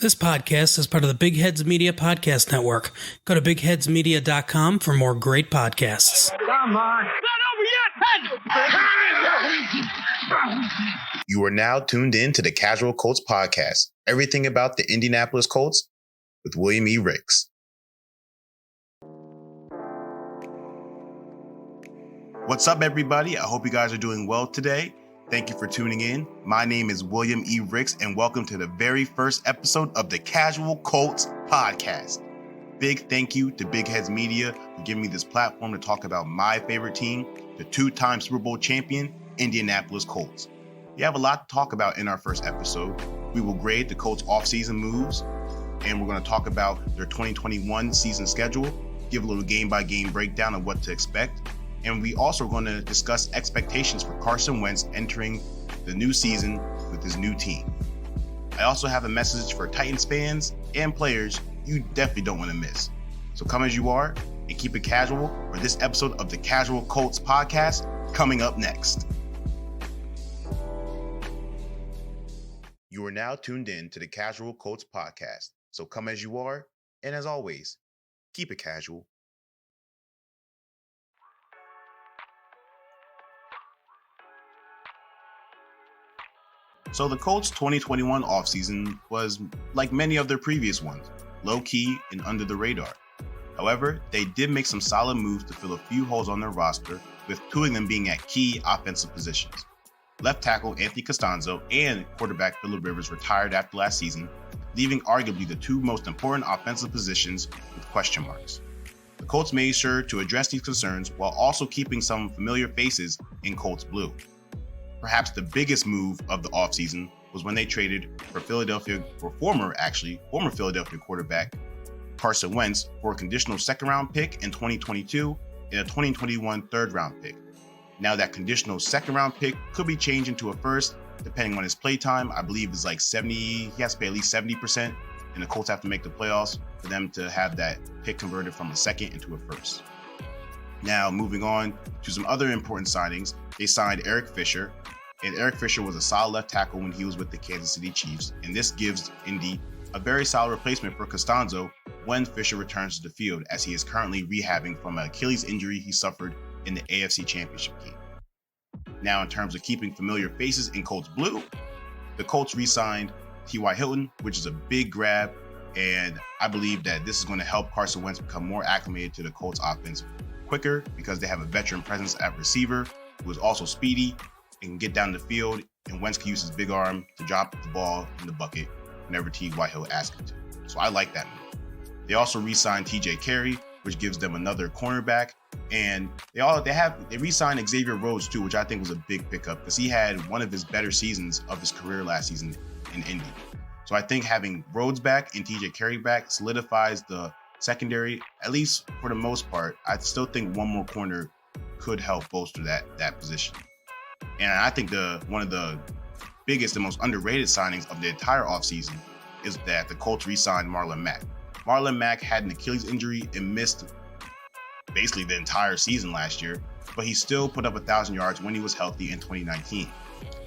This podcast is part of the Big Heads Media Podcast Network. Go to bigheadsmedia.com for more great podcasts. Come on. Not over yet. You are now tuned in to the Casual Colts Podcast. Everything about the Indianapolis Colts with William E. Ricks. What's up, everybody? I hope you guys are doing well today. Thank you for tuning in. My name is William E. Ricks, and welcome to the very first episode of the Casual Colts Podcast. Big thank you to Big Heads Media for giving me this platform to talk about my favorite team, the two-time Super Bowl champion, Indianapolis Colts. We have a lot to talk about in our first episode. We will grade the Colts offseason moves, and we're going to talk about their 2021 season schedule, give a little game-by-game breakdown of what to expect, and we also are going to discuss expectations for Carson Wentz entering the new season with his new team. I also have a message for Titans fans and players you definitely don't want to miss. So come as you are and keep it casual for this episode of the Casual Colts Podcast coming up next. You are now tuned in to the Casual Colts Podcast. So come as you are, and as always, keep it casual. So the Colts' 2021 offseason was like many of their previous ones, low-key and under the radar. However, they did make some solid moves to fill a few holes on their roster, with two of them being at key offensive positions. Left tackle Anthony Costanzo and quarterback Phillip Rivers retired after last season, leaving arguably the two most important offensive positions with question marks. The Colts made sure to address these concerns while also keeping some familiar faces in Colts blue. Perhaps the biggest move of the offseason was when they traded for former Philadelphia quarterback Carson Wentz for a conditional second-round pick in 2022 and a 2021 third-round pick. Now that conditional second-round pick could be changed into a first, depending on his play time. I believe it's like 70. He has to pay at least 70%, and the Colts have to make the playoffs for them to have that pick converted from a second into a first. Now, moving on to some other important signings, they signed Eric Fisher, and Eric Fisher was a solid left tackle when he was with the Kansas City Chiefs, and this gives Indy a very solid replacement for Costanzo when Fisher returns to the field, as he is currently rehabbing from an Achilles injury he suffered in the AFC Championship game. Now, in terms of keeping familiar faces in Colts blue, the Colts re-signed T.Y. Hilton, which is a big grab, and I believe that this is going to help Carson Wentz become more acclimated to the Colts offense quicker because they have a veteran presence at receiver who is also speedy and can get down the field, and Wentz can use his big arm to drop the ball in the bucket whenever T.Y. Hill asks him to. So I like that move. They also re-signed T.J. Carey, which gives them another cornerback, and they re-signed Xavier Rhodes too, which I think was a big pickup because he had one of his better seasons of his career last season in Indy. So I think having Rhodes back and T.J. Carey back solidifies the secondary, at least for the most part. I still think one more corner could help bolster that position. And I think one of the biggest and most underrated signings of the entire offseason is that the Colts re-signed Marlon Mack. Marlon Mack had an Achilles injury and missed basically the entire season last year, but he still put up 1,000 yards when he was healthy in 2019.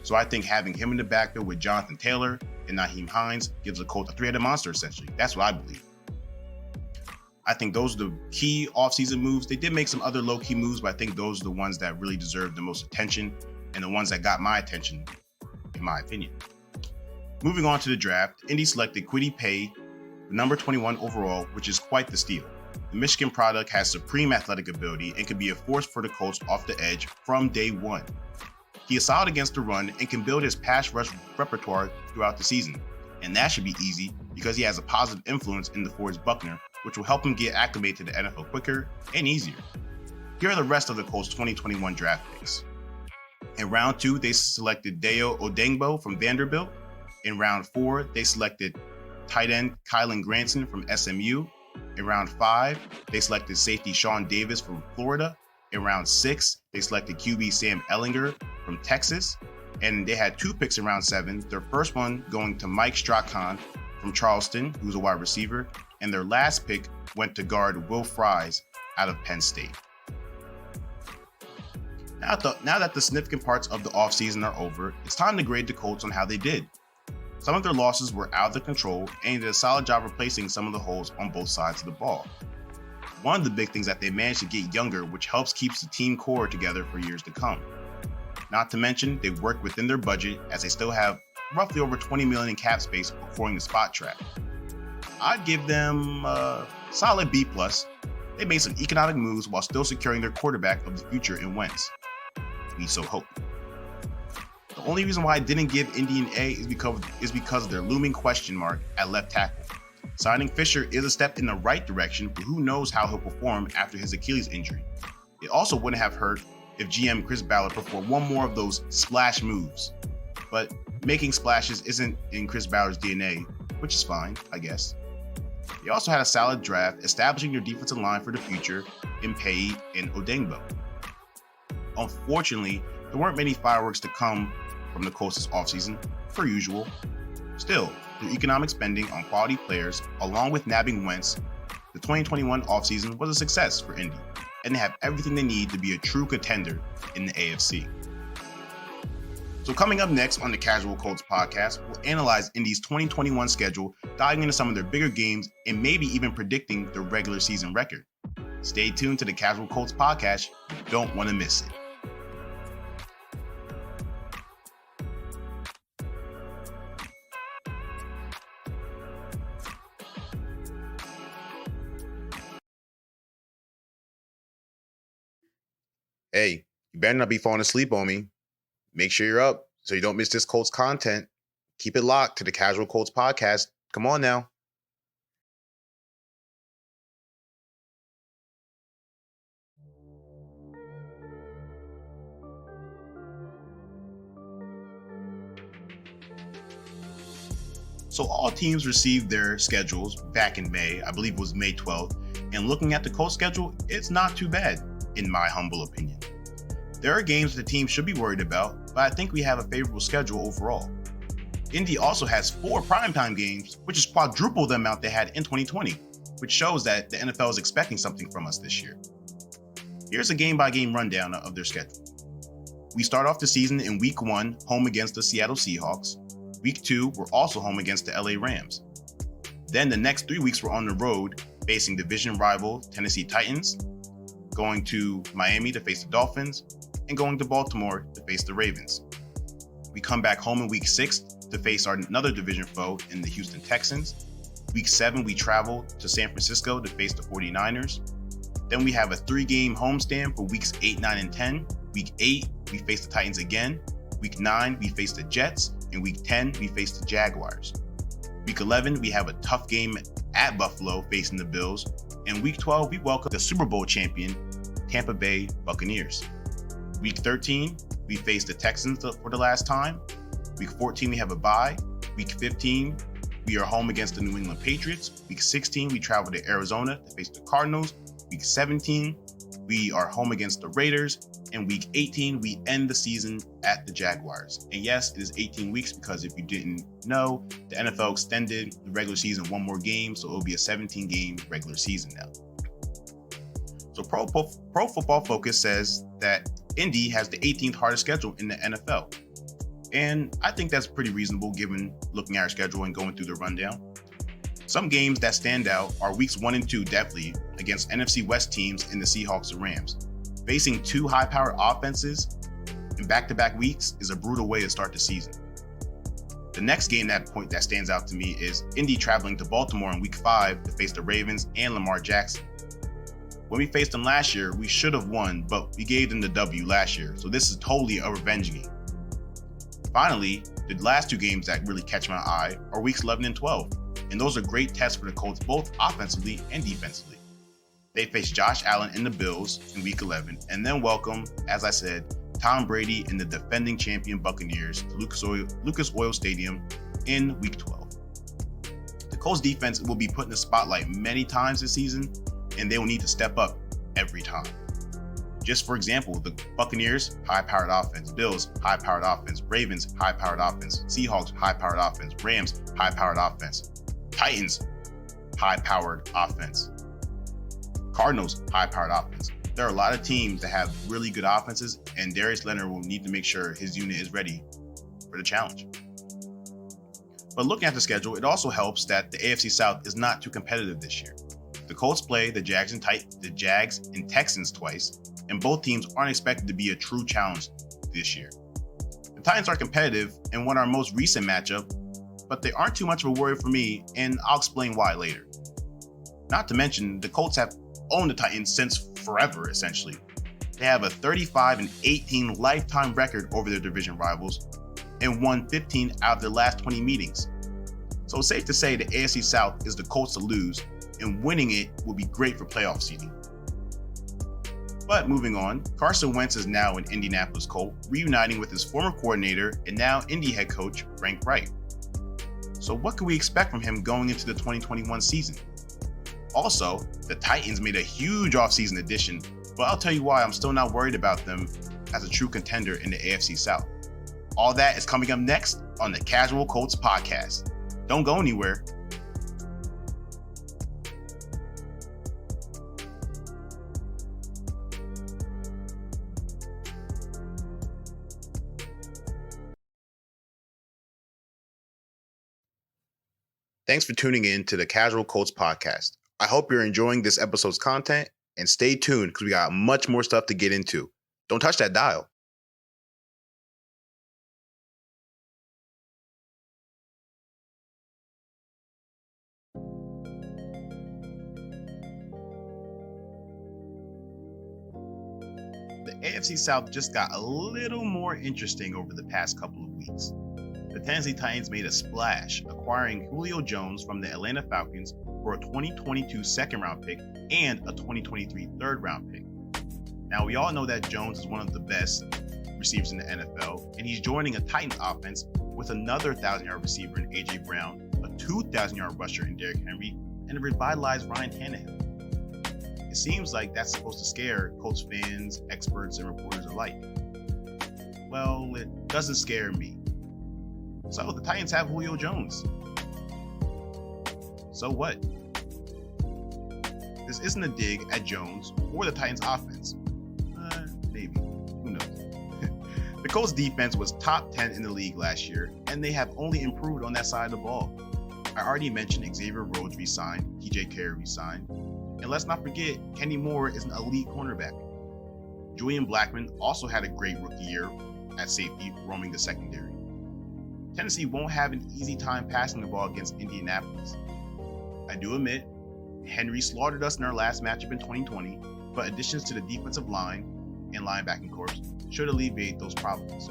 So I think having him in the backfield with Jonathan Taylor and Nyheim Hines gives the Colts a three-headed monster, essentially. That's what I believe. I think those are the key offseason moves. They did make some other low-key moves, but I think those are the ones that really deserve the most attention and the ones that got my attention, in my opinion. Moving on to the draft, Indy selected Kwity Paye, number 21 overall, which is quite the steal. The Michigan product has supreme athletic ability and can be a force for the Colts off the edge from day one. He is solid against the run and can build his pass rush repertoire throughout the season. And that should be easy because he has a positive influence in the Fords Buckner, which will help him get acclimated to the NFL quicker and easier. Here are the rest of the Colts' 2021 draft picks. In round 2, they selected Dayo Odeyingbo from Vanderbilt. In round 4, they selected tight end Kylan Granson from SMU. In round 5, they selected safety Sean Davis from Florida. In round 6, they selected QB Sam Ehlinger from Texas. And they had 2 picks in round 7. Their first one going to Mike Strachan from Charleston, who's a wide receiver. And their last pick went to guard Will Fries out of Penn State. Now that the significant parts of the offseason are over, it's time to grade the Colts on how they did. Some of their losses were out of their control, and they did a solid job replacing some of the holes on both sides of the ball. One of the big things that they managed to get younger, which helps keep the team core together for years to come. Not to mention, they work within their budget as they still have roughly over $20 million in cap space according to Spot Track. I'd give them a solid B+. They made some economic moves while still securing their quarterback of the future in Wentz. We so hope. The only reason why I didn't give Indy an A is because of their looming question mark at left tackle. Signing Fisher is a step in the right direction, but who knows how he'll perform after his Achilles injury. It also wouldn't have hurt if GM Chris Ballard performed one more of those splash moves. But making splashes isn't in Chris Ballard's DNA, which is fine, I guess. They also had a solid draft, establishing their defensive line for the future in Pei and Odengbo. Unfortunately, there weren't many fireworks to come from the Colts this offseason, per usual. Still, through economic spending on quality players, along with nabbing Wentz, the 2021 offseason was a success for Indy, and they have everything they need to be a true contender in the AFC. So coming up next on the Casual Colts podcast, we'll analyze Indy's 2021 schedule, diving into some of their bigger games, and maybe even predicting their regular season record. Stay tuned to the Casual Colts podcast. You don't want to miss it. Hey, you better not be falling asleep on me. Make sure you're up so you don't miss this Colts content. Keep it locked to the Casual Colts podcast. Come on now. So all teams received their schedules back in May. I believe it was May 12th. And looking at the Colts schedule, it's not too bad, in my humble opinion. There are games the team should be worried about, but I think we have a favorable schedule overall. Indy also has 4 primetime games, which is quadruple the amount they had in 2020, which shows that the NFL is expecting something from us this year. Here's a game-by-game rundown of their schedule. We start off the season in Week 1, home against the Seattle Seahawks. Week 2, we're also home against the LA Rams. Then the next 3 weeks, we're on the road, facing division rival Tennessee Titans, going to Miami to face the Dolphins, and going to Baltimore to face the Ravens. We come back home in Week 6 to face another division foe in the Houston Texans. Week 7, we travel to San Francisco to face the 49ers. Then we have a 3-game homestand for Weeks 8, 9, and 10. Week 8, we face the Titans again. Week 9, we face the Jets. And Week 10, we face the Jaguars. Week 11, we have a tough game at Buffalo facing the Bills. And Week 12, we welcome the Super Bowl champion, Tampa Bay Buccaneers. Week 13, we face the Texans for the last time. Week 14, we have a bye. Week 15, we are home against the New England Patriots. Week 16, we travel to Arizona to face the Cardinals. Week 17, we are home against the Raiders. And Week 18, we end the season at the Jaguars. And yes, it is 18 weeks because if you didn't know, the NFL extended the regular season 1 more game, so it will be a 17-game regular season now. So Pro Football Focus says that Indy has the 18th hardest schedule in the NFL. And I think that's pretty reasonable given looking at our schedule and going through the rundown. Some games that stand out are weeks 1 and 2 definitely against NFC West teams in the Seahawks and Rams. Facing 2 high-powered offenses in back-to-back weeks is a brutal way to start the season. The next game that stands out to me is Indy traveling to Baltimore in Week 5 to face the Ravens and Lamar Jackson. When we faced them last year, we should have won, but we gave them the W last year, so this is totally a revenge game. Finally, the last 2 games that really catch my eye are weeks 11 and 12, and those are great tests for the Colts both offensively and defensively. They face Josh Allen and the Bills in Week 11, and then welcome, as I said, Tom Brady and the defending champion Buccaneers to Lucas Oil Stadium in Week 12. The Colts defense will be put in the spotlight many times this season, and they will need to step up every time. Just for example, the Buccaneers, high-powered offense. Bills, high-powered offense. Ravens, high-powered offense. Seahawks, high-powered offense. Rams, high-powered offense. Titans, high-powered offense. Cardinals, high-powered offense. There are a lot of teams that have really good offenses, and Darius Leonard will need to make sure his unit is ready for the challenge. But looking at the schedule, it also helps that the AFC South is not too competitive this year. The Colts play the Jags and Texans twice, and both teams aren't expected to be a true challenge this year. The Titans are competitive and won our most recent matchup, but they aren't too much of a worry for me, and I'll explain why later. Not to mention, the Colts have owned the Titans since forever, essentially. They have a 35-18 lifetime record over their division rivals and won 15 out of their last 20 meetings. So it's safe to say the AFC South is the Colts to lose, and winning it will be great for playoff seeding. But moving on, Carson Wentz is now an Indianapolis Colt, reuniting with his former coordinator and now Indy head coach Frank Reich. So what can we expect from him going into the 2021 season? Also, the Titans made a huge offseason addition, but I'll tell you why I'm still not worried about them as a true contender in the AFC South. All that is coming up next on the Casual Colts podcast. Don't go anywhere. Thanks for tuning in to the Casual Colts podcast. I hope you're enjoying this episode's content, and stay tuned because we got much more stuff to get into. Don't touch that dial. The AFC South just got a little more interesting over the past couple of weeks. The Tennessee Titans made a splash, acquiring Julio Jones from the Atlanta Falcons for a 2022 second-round pick and a 2023 third-round pick. Now, we all know that Jones is one of the best receivers in the NFL, and he's joining a Titans offense with another 1,000-yard receiver in A.J. Brown, a 2,000-yard rusher in Derrick Henry, and a revitalized Ryan Tannehill. It seems like that's supposed to scare Colts fans, experts, and reporters alike. Well, it doesn't scare me. So the Titans have Julio Jones. So what? This isn't a dig at Jones or the Titans offense. Maybe. Who knows? The Colts defense was top 10 in the league last year, and they have only improved on that side of the ball. I already mentioned Xavier Rhodes re-signed, TJ Carey re-signed, and let's not forget Kenny Moore is an elite cornerback. Julian Blackmon also had a great rookie year at safety, roaming the secondary. Tennessee won't have an easy time passing the ball against Indianapolis. I do admit, Henry slaughtered us in our last matchup in 2020, but additions to the defensive line and linebacking corps should alleviate those problems.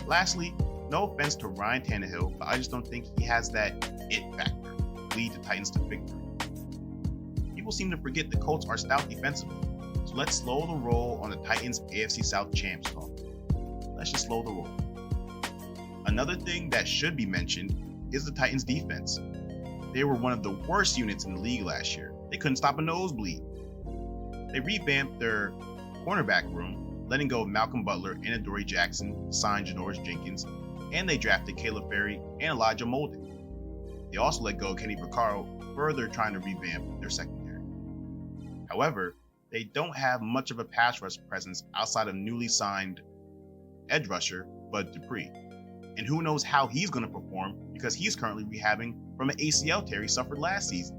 Lastly, no offense to Ryan Tannehill, but I just don't think he has that it factor to lead the Titans to victory. People seem to forget the Colts are stout defensively, so let's slow the roll on the Titans AFC South champs talk. Let's just slow the roll. Another thing that should be mentioned is the Titans defense. They were one of the worst units in the league last year. They couldn't stop a nosebleed. They revamped their cornerback room, letting go of Malcolm Butler and Adoree Jackson, signed Janoris Jenkins, and they drafted Caleb Ferry and Elijah Molden. They also let go of Kenny Vaccaro, further trying to revamp their secondary. However, they don't have much of a pass rush presence outside of newly signed edge rusher Bud Dupree. And who knows how he's going to perform because he's currently rehabbing from an ACL tear he suffered last season.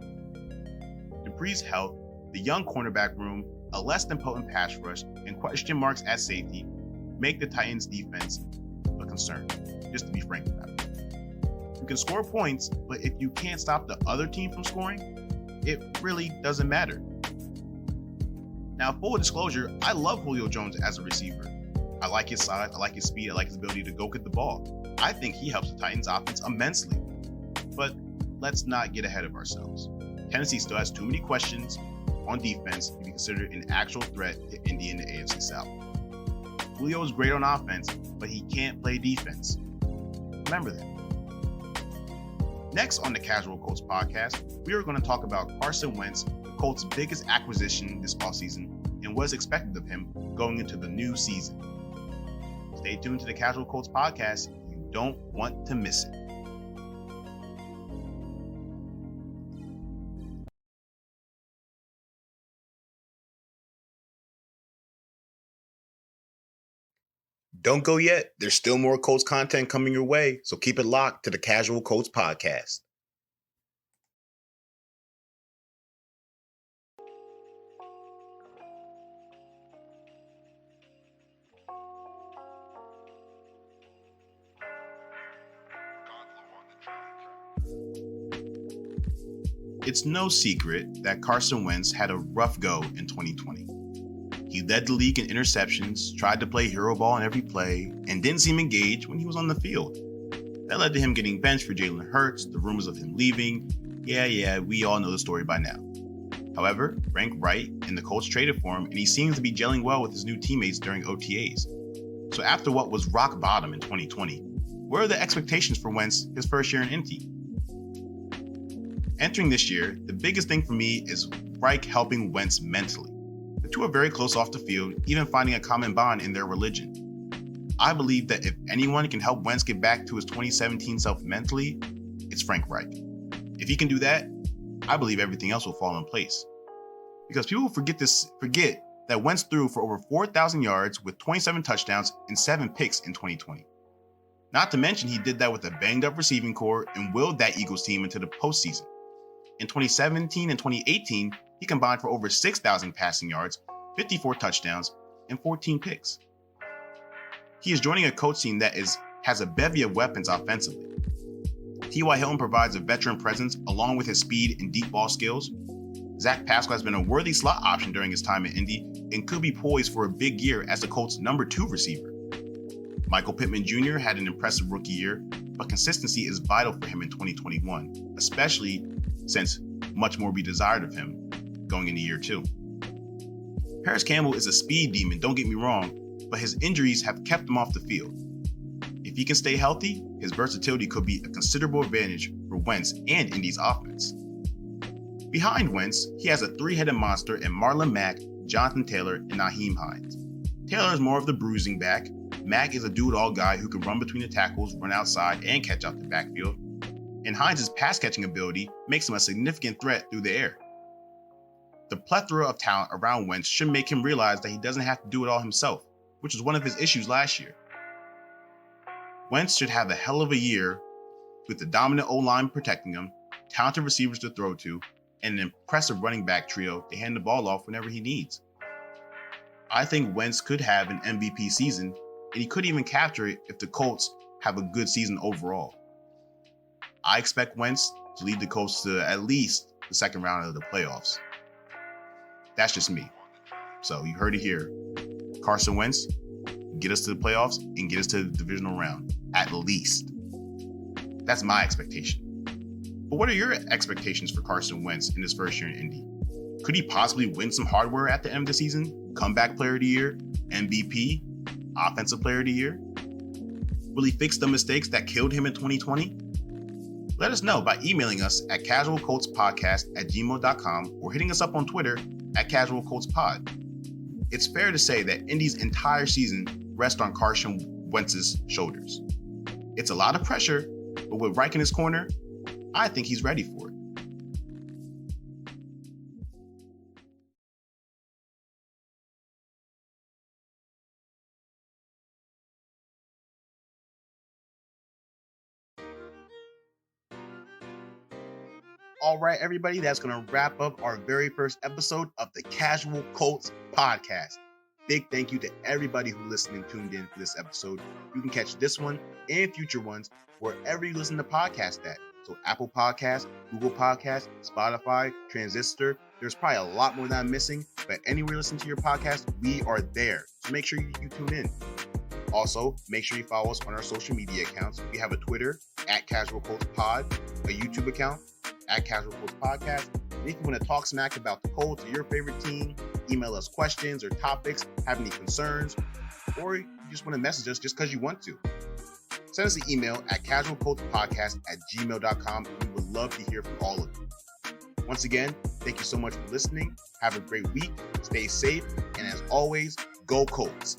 Dupree's health, the young cornerback room, a less than potent pass rush, and question marks at safety make the Titans defense a concern, just to be frank about it. You can score points, but if you can't stop the other team from scoring, it really doesn't matter. Now, full disclosure, I love Julio Jones as a receiver. I like his size, I like his speed, I like his ability to go get the ball. I think he helps the Titans offense immensely. But let's not get ahead of ourselves. Tennessee still has too many questions on defense to be considered an actual threat to Indy in the AFC South. Julio is great on offense, but he can't play defense. Remember that. Next on the Casual Colts podcast, we are going to talk about Carson Wentz, the Colts' biggest acquisition this offseason, and what is expected of him going into the new season. Stay tuned to the Casual Colts podcast. You don't want to miss it. Don't go yet. There's still more Colts content coming your way, so keep it locked to the Casual Colts podcast. It's no secret that Carson Wentz had a rough go in 2020. He led the league in interceptions, tried to play hero ball in every play, and didn't seem engaged when he was on the field. That led to him getting benched for Jalen Hurts, the rumors of him leaving. Yeah, we all know the story by now. However, Frank Reich and the Colts traded for him, and he seems to be gelling well with his new teammates during OTAs. So after what was rock bottom in 2020, what are the expectations for Wentz his first year in Indy? Entering this year, the biggest thing for me is Reich helping Wentz mentally. The two are very close off the field, even finding a common bond in their religion. I believe that if anyone can help Wentz get back to his 2017 self mentally, it's Frank Reich. If he can do that, I believe everything else will fall in place. Because people forget that Wentz threw for over 4,000 yards with 27 touchdowns and 7 picks in 2020. Not to mention he did that with a banged up receiving core and willed that Eagles team into the postseason. In 2017 and 2018, he combined for over 6,000 passing yards, 54 touchdowns, and 14 picks. He is joining a coach team that has a bevy of weapons offensively. T.Y. Hilton provides a veteran presence along with his speed and deep ball skills. Zach Pascal has been a worthy slot option during his time at Indy and could be poised for a big year as the Colts' number 2 receiver. Michael Pittman Jr. had an impressive rookie year, but consistency is vital for him in 2021, especially since much more be desired of him going into year 2. Paris Campbell is a speed demon, don't get me wrong, but his injuries have kept him off the field. If he can stay healthy, his versatility could be a considerable advantage for Wentz and Indy's offense. Behind Wentz, he has a 3-headed monster in Marlon Mack, Jonathan Taylor, and Nyheim Hines. Taylor is more of the bruising back. Mack is a do-it-all guy who can run between the tackles, run outside, and catch out the backfield. And Hines' pass-catching ability makes him a significant threat through the air. The plethora of talent around Wentz should make him realize that he doesn't have to do it all himself, which was one of his issues last year. Wentz should have a hell of a year with the dominant O-line protecting him, talented receivers to throw to, and an impressive running back trio to hand the ball off whenever he needs. I think Wentz could have an MVP season, and he could even capture it if the Colts have a good season overall. I expect Wentz to lead the Colts to at least the second round of the playoffs. That's just me. So you heard it here. Carson Wentz, get us to the playoffs and get us to the divisional round, at least. That's my expectation. But what are your expectations for Carson Wentz in his first year in Indy? Could he possibly win some hardware at the end of the season? Comeback Player of the Year, MVP, Offensive Player of the Year? Will he fix the mistakes that killed him in 2020? Let us know by emailing us at casualcoltspodcast@gmail.com or hitting us up on Twitter at casualcoltspod. It's fair to say that Indy's entire season rests on Carson Wentz's shoulders. It's a lot of pressure, but with Reich in his corner, I think he's ready for it. All right, everybody, that's going to wrap up our very first episode of the Casual Colts podcast. Big thank you to everybody who listened and tuned in for this episode. You can catch this one and future ones wherever you listen to podcasts at. So Apple Podcasts, Google Podcasts, Spotify, Transistor. There's probably a lot more that I'm missing, but anywhere you listen to your podcast, we are there. So make sure you tune in. Also, make sure you follow us on our social media accounts. We have a Twitter at Casual Colts Pod, a YouTube account at Casual Colts Podcast. And if you want to talk smack about the Colts or your favorite team, email us questions or topics, have any concerns, or you just want to message us just because you want to. Send us an email at casualcoltspodcast@gmail.com. We would love to hear from all of you. Once again, thank you so much for listening. Have a great week. Stay safe. And as always, go Colts.